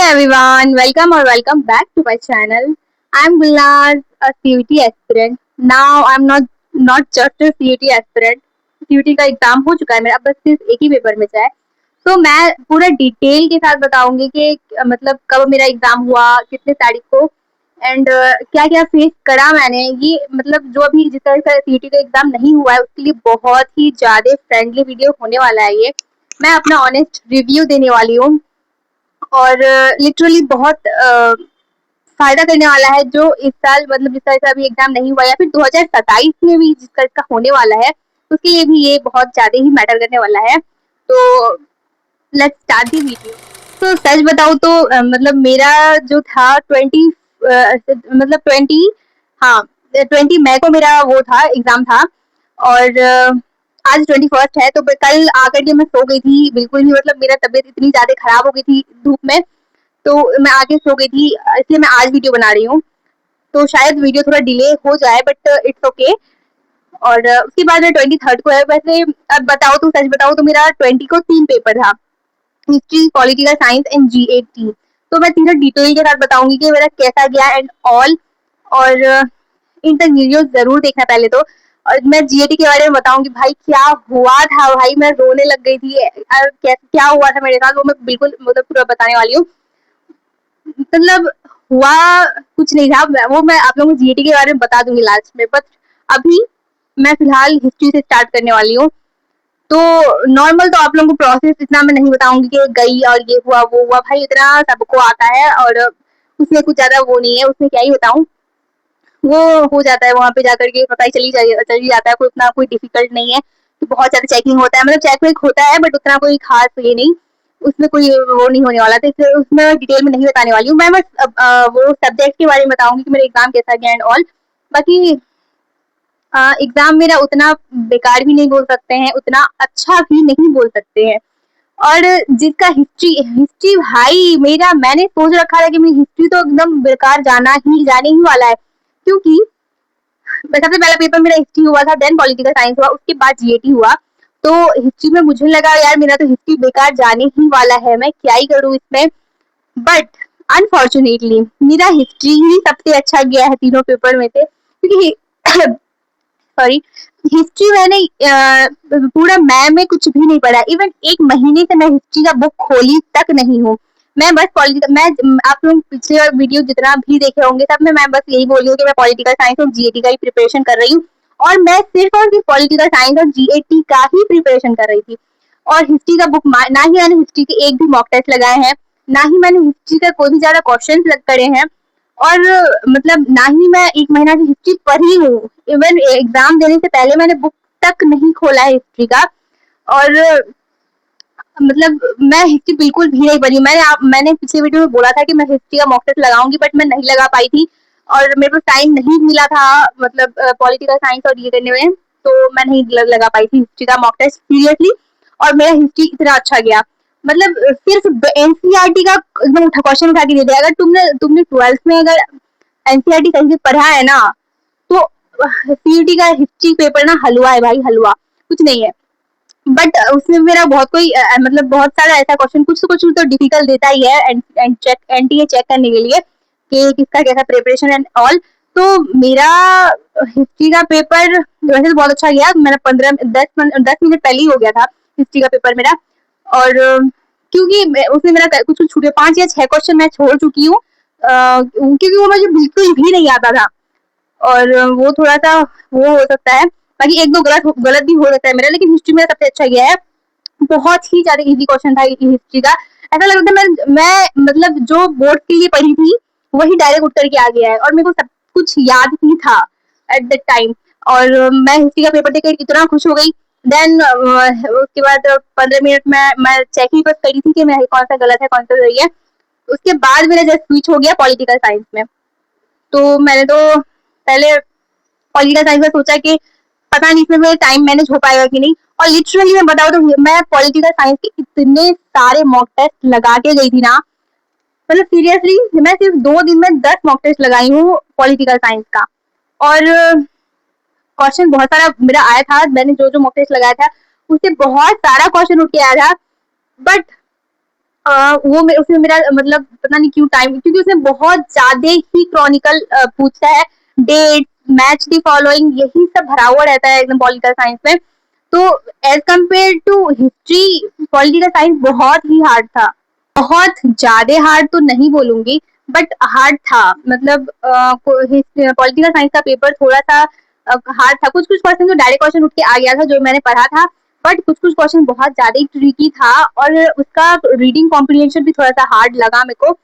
everyone, welcome back to my channel. I'm Gulnaz, a CUT aspirant. Now I'm not just a CUT aspirant. CUT का exam हो चुका है मेरा, बस सिर्फ एक ही पेपर में है। तो मैं पूरा डिटेल के साथ बताऊंगी कि मतलब कब मेरा एग्जाम हुआ, कितने तारीख को एंड क्या क्या फेस करा मैंने। ये मतलब जो अभी जिस तरह से CUT का एग्जाम नहीं हुआ है उसके लिए बहुत ही ज्यादा फ्रेंडली वीडियो होने वाला है। ये मैं अपना ऑनेस्ट रिव्यू देने वाली हूँ और लिटरली बहुत फायदा करने वाला है। जो इस साल मतलब जिस तरह से अभी एग्जाम नहीं हुआ या फिर 2027 में भी जिस तरह का होने वाला है उसके लिए भी ये बहुत ज्यादा ही मैटर करने वाला है। तो लेट्स स्टार्ट दी वीडियो। तो सच बताऊं तो मतलब मेरा जो था 20 हाँ 20 मई को मेरा वो था एग्जाम था और आज 21 है। तो कल आकर के मैं सो गई थी, बिल्कुल भी मतलब मेरा तबीयत इतनी ज्यादा खराब हो गई थी धूप में, तो मैं आके सो गई थी, इसलिए मैं आज वीडियो बना रही हूँ। तो शायद वीडियो थोड़ा डिले हो जाए बट इट्स ओके। और उसके बाद में 23 को है। वैसे अब बताओ तो सच बताओ तो मेरा 20 को 3 पेपर था, history, political science and GAT। तो मैं तीनों डिटेल के साथ बताऊंगी कि मेरा कैसा गया एंड ऑल। और इन तक वीडियो जरूर देखना पहले तो। और मैं GAT के बारे में बताऊंगी भाई क्या हुआ था, भाई मैं रोने लग गई थी। क्या हुआ था मेरे साथ वो मैं बिल्कुल मतलब पूरा बताने वाली हूँ। मतलब हुआ कुछ नहीं था, वो मैं आप लोगों को GAT के बारे में बता दूंगी लास्ट में। बट अभी मैं फिलहाल हिस्ट्री से स्टार्ट करने वाली हूँ। तो नॉर्मल तो आप लोगों को प्रोसेस इतना मैं नहीं बताऊंगी कि गई और ये हुआ वो हुआ, भाई इतना सबको आता है और उसमें कुछ ज्यादा वो नहीं है। उसमें क्या ही बताऊं, वो हो जाता है वहां पे जाकर के पता ही चली जाता है। कोई उतना कोई डिफिकल्ट नहीं है कि बहुत ज्यादा चेकिंग होता है, मतलब चेक वेक होता है बट उतना कोई खास ये नहीं, उसमें कोई वो नहीं होने वाला। तो इसलिए उसमें डिटेल में नहीं बताने वाली हूँ मैं। बस वो सब्जेक्ट के बारे में बताऊंगी कि मेरा एग्जाम कैसा गया एंड ऑल। बाकी एग्जाम मेरा उतना बेकार भी नहीं बोल सकते हैं, उतना अच्छा भी नहीं बोल सकते हैं। और जिसका हिस्ट्री हिस्ट्री भाई मेरा, मैंने सोच रखा था कि मेरी हिस्ट्री तो एकदम बेकार जाने ही वाला है, क्योंकि सबसे पहला पेपर मेरा हिस्ट्री हुआ था, देन पॉलिटिकल साइंस हुआ, उसके बाद GAT हुआ। तो हिस्ट्री में मुझे लगा यार मेरा तो हिस्ट्री बेकार जाने ही वाला है, मैं क्या ही करूँ इसमें। बट अनफॉर्चुनेटली मेरा हिस्ट्री ही सबसे अच्छा गया है तीनों पेपर में से, क्योंकि सॉरी, हिस्ट्री मैंने पूरा मैम में कुछ भी नहीं पढ़ा। इवन एक महीने से मैं हिस्ट्री का बुक खोली तक नहीं हूँ। मैं बस पॉलिटिकल, मैं आप लोग पिछले वीडियो जितना भी देखे होंगे सब में मैं बस यही बोल रही हूँ कि मैं पॉलिटिकल साइंस और GAT का ही प्रिपरेशन कर रही हूँ। और मैं सिर्फ और सिर्फ पॉलिटिकल साइंस और GAT का ही प्रिपरेशन कर रही थी। और हिस्ट्री का बुक ना ही मैंने हिस्ट्री के एक भी मॉक टेस्ट लगाए हैं, ना ही मैंने हिस्ट्री का कोई भी ज्यादा क्वेश्चन करे हैं। और मतलब ना ही मैं एक महीना से हिस्ट्री पढ़ी हूँ। इवन एग्जाम देने से पहले मैंने बुक तक नहीं खोला है हिस्ट्री का। और मतलब मैं हिस्ट्री बिल्कुल भी नहीं पढ़ी। मैंने पिछले वीडियो में बोला था कि मैं हिस्ट्री का मॉक टेस्ट लगाऊंगी बट मैं नहीं लगा पाई थी और मेरे को टाइम नहीं मिला था, मतलब पॉलिटिकल साइंस और ये करने में, तो मैं नहीं लगा पाई थी हिस्ट्री का मॉक टेस्ट सीरियसली। और मेरा हिस्ट्री इतना अच्छा गया, मतलब सिर्फ NCERT का एकदम क्वेश्चन उठा के दे दिया। अगर तुमने तुमने 12th में अगर NCERT कहीं से पढ़ा है ना, तो CUT का हिस्ट्री पेपर ना हलवा है भाई, हलवा, कुछ नहीं है। बट उसमें मेरा बहुत कोई मतलब बहुत सारा ऐसा क्वेश्चन कुछ तो डिफिकल्ट देता ही है NTA चेक करने के लिए कि किसका कैसा प्रिपरेशन एंड ऑल। तो मेरा हिस्ट्री का पेपर वैसे तो बहुत अच्छा गया, मेरा 10 मिनट पहले ही हो गया था हिस्ट्री का पेपर मेरा। और क्योंकि उसमें मेरा कुछ छूटे, 5 या 6 क्वेश्चन मैं छोड़ चुकी हूँ क्योंकि वो मुझे बिल्कुल भी नहीं आता था और वो थोड़ा सा वो हो सकता है। बाकी एक दो गलत भी हो सकता है मेरा, लेकिन हिस्ट्री मेरा सबसे अच्छा गया है। बहुत ही ज्यादा इजी क्वेश्चन था हिस्ट्री का। ऐसा लग रहा था मैं मतलब जो बोर्ड के लिए पढ़ी थी वही डायरेक्ट उतर के आ गया है और मेरे को सब कुछ याद ही था एट दैट टाइम। और मैं हिस्ट्री का पेपर देकर इतना खुश हो गई। देन उसके बाद 15 मिनट में मैं चेक ही बस करी थी कि मैं कौन सा गलत है कौन सा सही है। उसके बाद मेरा जस्ट स्विच हो गया पॉलिटिकल साइंस में। तो मैंने तो पहले पॉलिटिकल साइंस में सोचा कि पता नहीं इसमें मेरा टाइम मैनेज हो पाएगा कि नहीं। और लिटरली मैं बताऊँ तो मैं पॉलिटिकल साइंस के इतने सारे मॉक टेस्ट लगा के गई थी ना, मतलब सीरियसली मैं सिर्फ 2 दिन में 10 मॉक टेस्ट लगाई हूँ पॉलिटिकल साइंस का। और क्वेश्चन बहुत सारा मेरा आया था, मैंने जो जो मॉक टेस्ट लगाया था उससे बहुत सारा क्वेश्चन उठ के आया था। बट उसमें मेरा मतलब पता नहीं क्यों टाइम, क्योंकि उसमें बहुत ज्यादा ही क्रॉनिकल पूछता है, डेट, मैच दी फॉलोइंग, यही सब भरा हुआ रहता है एकदम पॉलिटिकल साइंस में। तो as compared to history, political science बहुत ही हार्ड था। बहुत ज्यादा हार्ड तो नहीं बोलूंगी, बट हार्ड था। मतलब पॉलिटिकल साइंस का पेपर थोड़ा सा हार्ड था। कुछ कुछ क्वेश्चन तो डायरेक्ट क्वेश्चन उठ के आ गया था जो मैंने पढ़ा था, बट कुछ कुछ क्वेश्चन बहुत ज्यादा ही ट्रिकी था, और उसका रीडिंग कॉम्प्रिहेंशन भी थोड़ा सा हार्ड लगा मेरे को।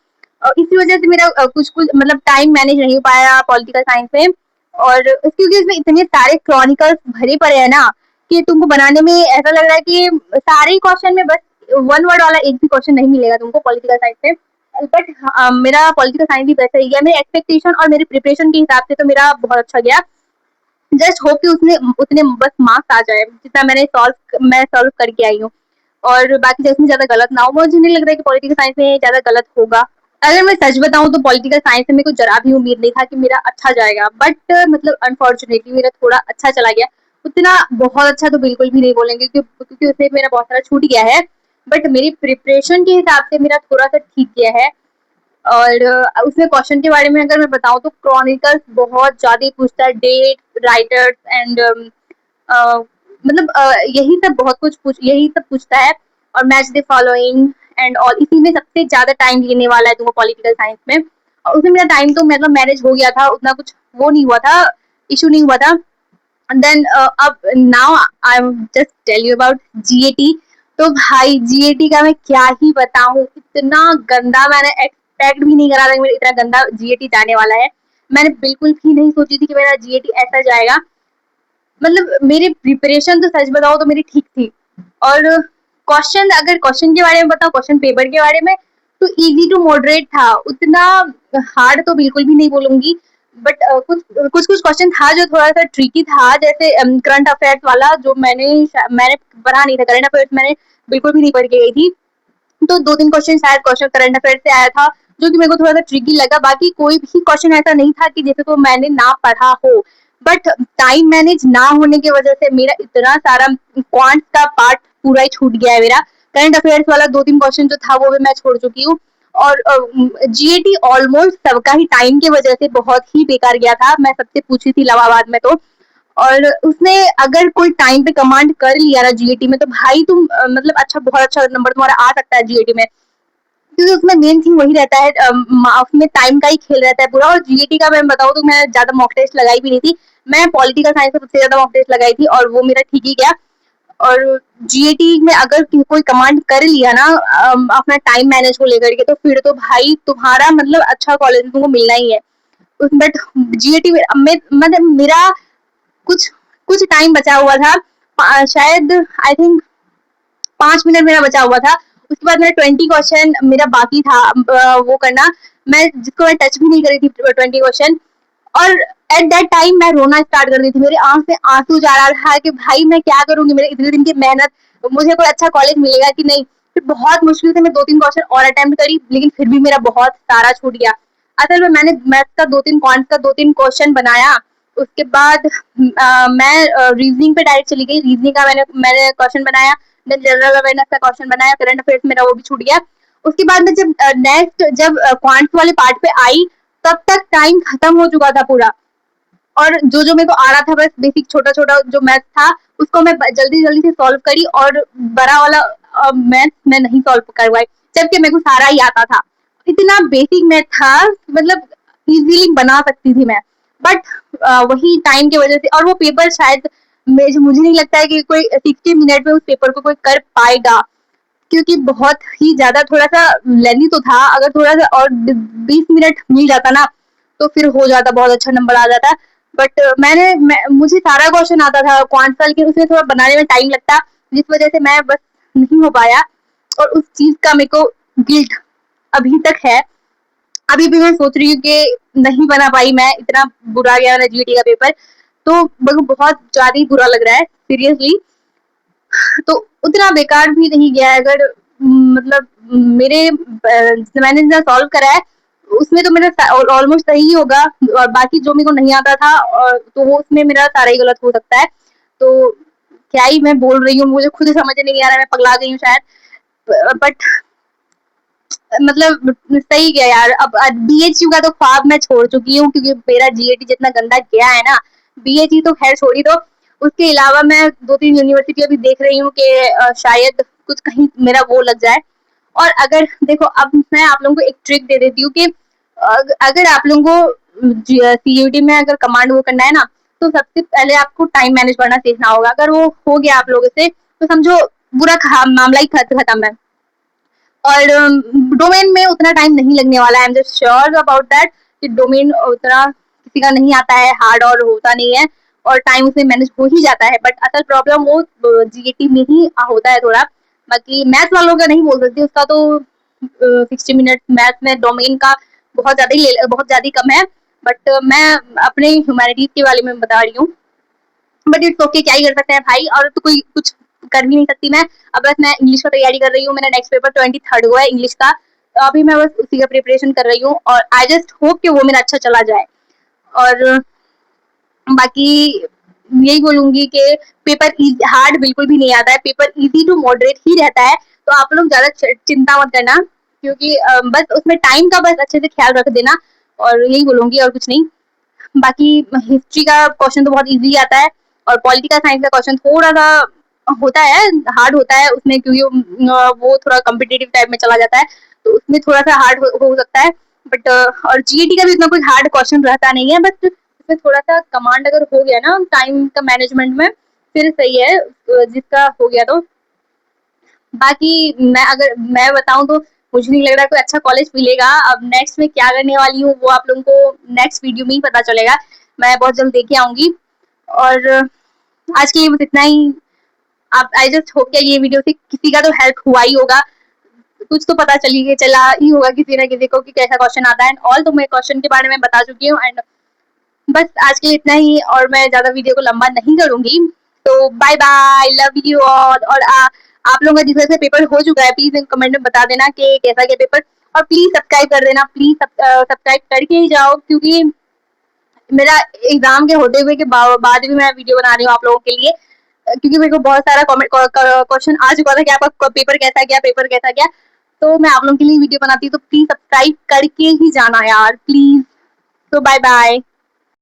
इसी वजह से मेरा कुछ कुछ मतलब टाइम मैनेज नहीं हो पाया पॉलिटिकल साइंस में। और क्योंकि इसमें इतने सारे क्रॉनिकल्स भरे पड़े हैं ना, कि तुमको बनाने में ऐसा लग रहा है कि सारे क्वेश्चन में बस वन वर्ड वाला एक भी क्वेश्चन नहीं मिलेगा तुमको पॉलिटिकल साइंस में। बट मेरा पॉलिटिकल साइंस भी वैसा ही गया, मेरे एक्सपेक्टेशन और मेरे प्रिपरेशन के हिसाब से तो मेरा बहुत अच्छा गया। जस्ट होप कि उसने उतने बस मार्क्स आ जाए जितना मैं सॉल्व करके आई हूँ, और बाकी जिसमें ज्यादा गलत ना हो। मुझे नहीं लग रहा है कि पॉलिटिकल साइंस में ज्यादा गलत होगा। अगर मैं सच बताऊं तो पॉलिटिकल साइंस में मेरे को जरा भी उम्मीद नहीं था कि मेरा अच्छा जाएगा, बट मतलब अनफॉर्चुनेटली मेरा थोड़ा अच्छा चला गया। उतना बहुत अच्छा तो बिल्कुल भी नहीं बोलेंगे, क्योंकि उसमें मेरा बहुत सारा छूट गया है, बट मेरी प्रिपरेशन के हिसाब से मेरा थोड़ा सा ठीक गया है। और उसमें क्वेश्चन के बारे में अगर मैं बताऊं तो क्रॉनिकल्स बहुत ज्यादा पूछता है, डेट, राइटर्स एंड मतलब यही सब पूछता है, और match the following and all. इसी में सबसे ज्यादा टाइम लेने वाला है तुमको पॉलिटिकल साइंस में। और उसमें मेरा टाइम तो मतलब मैनेज हो गया था, उतना कुछ वो नहीं हुआ था, इशू नहीं हुआ था। देन अब now I am just tell you about GAT. तो भाई जीएटी का मैं क्या ही बताऊं, इतना गंदा, मैंने एक्सपेक्ट भी नहीं करा था कि मेरा इतना गंदा जीएटी जाने वाला है। मैंने बिल्कुल भी नहीं सोची थी कि मेरा जीएटी ऐसा जाएगा। मतलब मेरी प्रिपरेशन तो सच बताओ तो मेरी ठीक थी। और अगर क्वेश्चन के बारे में बताओ, क्वेश्चन पेपर के बारे में, तो इजी टू मॉडरेट था, उतना हार्ड तो बिल्कुल भी नहीं बोलूंगी। बट कुछ कुछ क्वेश्चन था जो थोड़ा सा ट्रिकी था, जैसे करंट अफेयर्स वाला, जो मैंने पढ़ा नहीं था। करंट अफेयर्स मैंने बिल्कुल भी नहीं पढ़ के गई थी। तो दो तीन क्वेश्चन शायद क्वेश्चन करंट अफेयर से आया था, जो कि मेरे को थोड़ा सा ट्रिकी लगा। बाकी कोई भी क्वेश्चन ऐसा नहीं था कि जैसे को मैंने ना पढ़ा हो। बट टाइम मैनेज ना होने की वजह से मेरा इतना सारा क्वांट का पार्ट पूरा ही छूट गया है मेरा। करंट अफेयर्स वाला दो तीन क्वेश्चन जो था वो भी मैं छोड़ चुकी हूँ। और जीएटी ऑलमोस्ट सबका ही टाइम की वजह से बहुत ही बेकार गया था। मैं सबसे पूछी थी इलाहाबाद में तो, और उसने अगर कोई टाइम पे कमांड कर लिया ना जीएटी में, तो भाई तुम मतलब अच्छा, बहुत अच्छा नंबर तुम्हारा आ सकता है जीएटी में। क्योंकि उसमें मेन थिंग वही रहता है, उसमें टाइम का ही खेल रहता है पूरा। और जीएटी का मैं बताऊँ तो मैं ज्यादा मॉक टेस्ट लगाई भी नहीं थी। मैं पॉलिटिकल साइंस में सबसे ज्यादा मॉक टेस्ट लगाई थी, और वो मेरा ठीक ही गया। और जीएटी में अगर कोई कमांड कर लिया ना अपना टाइम मैनेज को लेकर के, तो फिर तो भाई तुम्हारा मतलब अच्छा कॉलेज तुमको मिलना ही है। बट जीएटी में मतलब मेरा कुछ कुछ टाइम बचा हुआ था, शायद आई थिंक 5 मिनट मेरा बचा हुआ था। उसके बाद मेरा 20 क्वेश्चन मेरा बाकी था वो करना, मैं जिसको मैं टच भी नहीं करी थी 20 क्वेश्चन। और एट दैट टाइम मैं रोना स्टार्ट कर दी थी, मेरी आंख से आंसू जा रहा था कि भाई मैं क्या करूंगी, मेरे इतने दिन की मेहनत, मुझे कोई अच्छा कॉलेज मिलेगा कि नहीं। फिर बहुत मुश्किल से मैं दो तीन क्वेश्चन और अटेम्प्ट करी, लेकिन फिर भी मेरा बहुत सारा छूट गया। असल में मैंने मैथ का दो तीन, क्वांट का दो तीन क्वेश्चन बनाया। उसके बाद मैं रीजनिंग पे डायरेक्ट चली गई। रीजनिंग का मैंने क्वेश्चन बनाया, देन जनरल अवेयरनेस का क्वेश्चन बनाया, करंट अफेयर्स मेरा वो भी छूट गया। उसके बाद में जब क्वांट्स वाले पार्ट पे आई, तब तक टाइम खत्म हो चुका था पूरा। और जो जो मेरे को आ रहा था, बस बेसिक छोटा छोटा जो मैथ था, उसको मैं जल्दी जल्दी से सॉल्व करी, और बड़ा वाला मैथ मैं नहीं सॉल्व कर पाई, जबकि मेरे को सारा ही आता था। इतना बेसिक मैथ था, मतलब इजीली बना सकती थी मैं। बट वही टाइम की वजह से, और वो पेपर शायद मुझे नहीं लगता है कि कोई 60 मिनट में उस पेपर को कोई कर पाएगा, क्योंकि बहुत ही ज्यादा थोड़ा सा लेंथी तो था। अगर थोड़ा सा और 20 मिनट मिल जाता ना, तो फिर हो जाता, बहुत अच्छा नंबर आ जाता। बट मुझे सारा क्वेश्चन आता था क्वांट का, लेकिन उसमें थोड़ा बनाने में टाइम लगता, जिस वजह से मैं बस नहीं हो पाया। और उस चीज का मेरे को गिल्ट अभी तक है। अभी भी मैं सोच रही हूँ कि नहीं बना पाई मैं, इतना बुरा गया मेरा जीटी का पेपर। तो मेरे को बहुत ज्यादा ही बुरा लग रहा है सीरियसली। तो उतना बेकार भी नहीं गया है। अगर मतलब मैंने जितना सॉल्व करा है, उसमें तो मेरा ऑलमोस्ट सही होगा। और बाकी जो मेरे को नहीं आता था, तो वो उसमें मेरा सारा ही गलत हो सकता है। तो क्या ही मैं बोल रही हूँ, मुझे खुद समझ नहीं आ रहा है, मैं पगला गई हूँ शायद। बट मतलब सही गया यार। अब बीएचयू का तो ख्वाब मैं छोड़ चुकी हूँ, क्योंकि मेरा जीएटी जितना गंदा गया है ना। बीएचयू तो खैर छोड़ी दो, उसके अलावा मैं 2-3 यूनिवर्सिटी अभी देख रही हूँ कि शायद कुछ कहीं मेरा वो लग जाए। और अगर देखो, अब मैं आप लोगों को एक ट्रिक दे देती हूँ कि अगर आप लोगों को सीयूटी में अगर कमांड वो करना है ना, तो सबसे पहले आपको टाइम मैनेज करना सीखना होगा। अगर वो हो गया आप लोगों से, तो समझो पूरा मामला ही खत्म है। और डोमेन में उतना टाइम नहीं लगने वाला है। आई am just sure about that कि डोमेन उतना किसी का नहीं आता है, हार्ड और होता नहीं है, और टाइम उसमें मैनेज हो ही जाता है। बट असल प्रॉब्लम वो जीएटी में ही होता है थोड़ा। बाकी मैथ वालों का नहीं बोल सकती, उसका तो 60 मिनट मैथ में डोमेन का बहुत ज्यादा कम है। बट मैं अपने ह्यूमैनिटीज के बारे में बता रही हूँ। बट इट्स ओके, क्या ही कर सकते हैं भाई। और तो कोई कुछ कर भी नहीं सकती मैं। अब बस मैं इंग्लिश का तैयारी कर रही हूँ। मेरा नेक्स्ट पेपर 23rd हुआ है इंग्लिश का, तो अभी मैं बस उसी का प्रिपरेशन कर रही हूँ, और आई जस्ट होप कि वो मेरा अच्छा चला जाए। और बाकी यही बोलूंगी कि पेपर हार्ड बिल्कुल भी नहीं आता है, पेपर इजी टू मॉडरेट ही रहता है। तो आप लोग ज्यादा चिंता मत करना, क्योंकि बस उसमें टाइम का बस अच्छे से ख्याल रख देना। और यही बोलूंगी, और कुछ नहीं। बाकी हिस्ट्री का क्वेश्चन तो बहुत इजी आता है, और पॉलिटिकल साइंस का क्वेश्चन थोड़ा सा होता है, हार्ड होता है उसमें, क्योंकि वो थोड़ा कम्पिटेटिव टाइप में चला जाता है, तो उसमें थोड़ा सा हार्ड हो सकता है। बट और जीएटी का भी इतना कोई हार्ड क्वेश्चन रहता नहीं है, बट इसमें थोड़ा सा कमांड अगर हो गया ना टाइम का मैनेजमेंट में, फिर सही है। जिसका हो गया तो बाकी मैं बताऊं तो मुझे नहीं लग रहा कोई अच्छा कॉलेज मिलेगा। अब नेक्स्ट में क्या करने वाली हूँ वो आप लोगों को नेक्स्ट वीडियो में ही पता चलेगा। मैं बहुत जल्द देके आऊंगी। और आज के लिए बस इतना ही। आप आई जस्ट होप कि ये वीडियो से किसी का तो हेल्प हुआ ही होगा, कुछ तो पता चला ही होगा किसी ना किसी को कि कैसा क्वेश्चन आता है। एंड ऑल तो मैं क्वेश्चन के बारे में बता चुकी हूँ। एंड बस आज के लिए इतना ही, और मैं ज्यादा वीडियो को लंबा नहीं करूंगी। तो bye bye, love you all. और आप लोगों का जिस वजह से पेपर हो चुका है, प्लीज कमेंट में बता देना कि कैसा गया पेपर। और प्लीज सब्सक्राइब कर देना, प्लीज सब्सक्राइब करके ही जाओ, क्योंकि मेरा एग्जाम के होते हुए के बाद भी मैं वीडियो बना रही हूँ आप लोगों के लिए, क्योंकि मेरे को बहुत सारा क्वेश्चन आ चुका था कि आपका पेपर कैसा गया, पेपर कैसा गया। तो मैं आप लोगों के लिए वीडियो बनाती हूँ, तो प्लीज सब्सक्राइब करके ही जाना यार, प्लीज। तो बाय बाय।